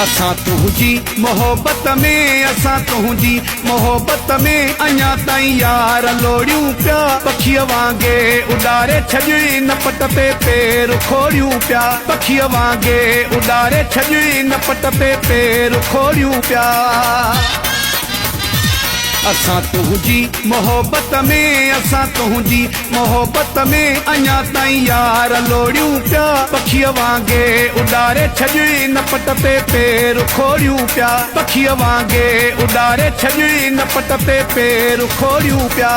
असां तुंहिंजी मोहब्बत में असां तुंहिंजी मोहब्बत में अञा ताईं यार लोड़ियूं पिया पखीअ वांगुरु उॾारे छॾी न पट ते पेर खोड़ियूं पिया पखीअ वांगुरु उॾारे छॾी न पट ते पेर खोड़ियूं पिया असां तुंहिंजी मोहब्बत में असां तुंहिंजी मोहब्बत में अञा ताईं यार लोड़ियूं पिया पखीअ वांगुरु उॾारे छॾी न पट ते पेर खोड़ियूं पिया पखीअ वांगुरु उॾारे छॾी न पट ते पेर खोड़ियूं पिया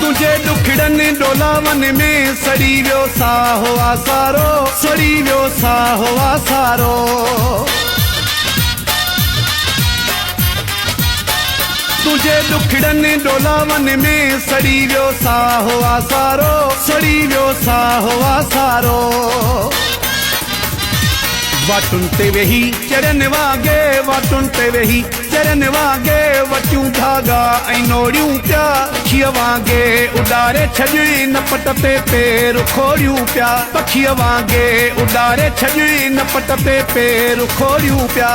तुझे दुखड़नि डोलावन में सड़ी वियो साहो आसारो सड़ी वियो साहो आसारो तुझे दुखड़नि डोलावन में सड़ी वियो साहो आसारो सड़ी वियो साहो आसारो वाटुनि ते वेही चरन वांगे वाटुनि ते वेही चरन वांगे वटियूं धागा ऐं नोड़ियूं पिया पखीअ वांगुरु उॾारे छॾी न पट ते पेर खोड़ियूं पिया पखीअ वांगुरु उॾारे छॾी न पट ते पेर खोड़ियूं पिया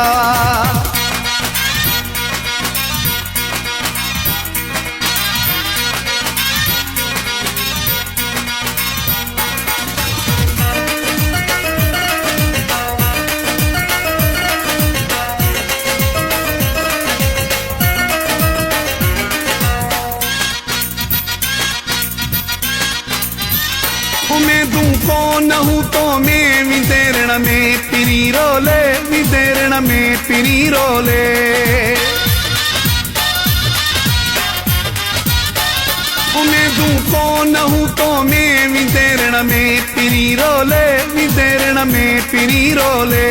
उमेदूं कोन हूं तो में विदेरण में पिरी रोले विदेरण में पिरी रोले उमेदूं कोन हूं तो में विदेरण में पिरी रोले विदेरण में पिरी रोले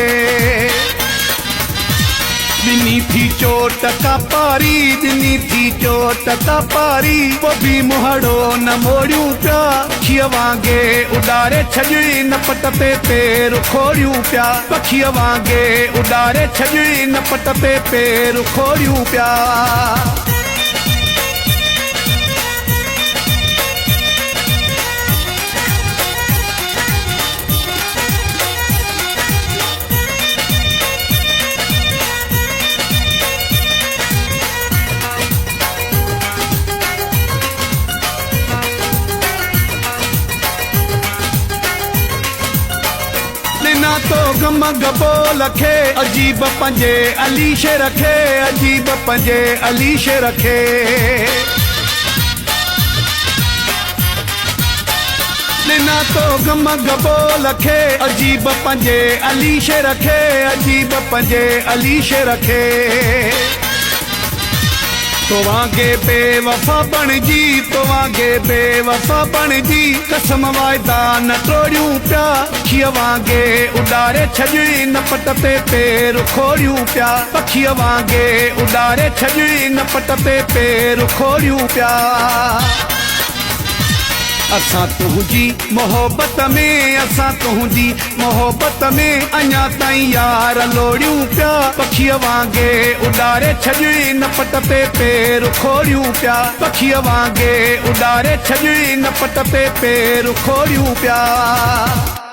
दिनी थी चोट का पारी दिनी थी चोट का पारी वो भी मुहड़ो न मोड़ियूं पिया पखीअ वांगुरु उॾारे छॾी न पट ते पेर खोड़ियूं पिया पखीअ वांगुरु उॾारे छॾी न पट ते पेर खोड़ियूं पिया तो गम गबो लखे अजीब पंजे अलीश रखे अजीब पंजे अलीश रखे ना तो गम गबो लखे अजीब पंजे अलीश रखे अजीब पंजे अलीश रखे तो वांगे बेवफा बणजी तो वांगे बेवफा बणजी कसम वायदा न तोड़ियूं पिया पखीअ वांगुरु उॾारे छॾी न पट ते पेर खोड़ियूं पिया पखीअ वांगुरु उॾारे छॾी न पट ते पेर खोड़ियूं पिया असां तुंहिंजी मोहब्बत में असां तुंहिंजी मोहब्बत में अञा ताईं यार लोड़ियूं पिया पखीअ वांगुरु उॾारे छॾी न पट ते पेर खोड़ियूं पिया पखीअ वांगुरु उॾारे छॾी न पट ते पेर खोड़ियूं पिया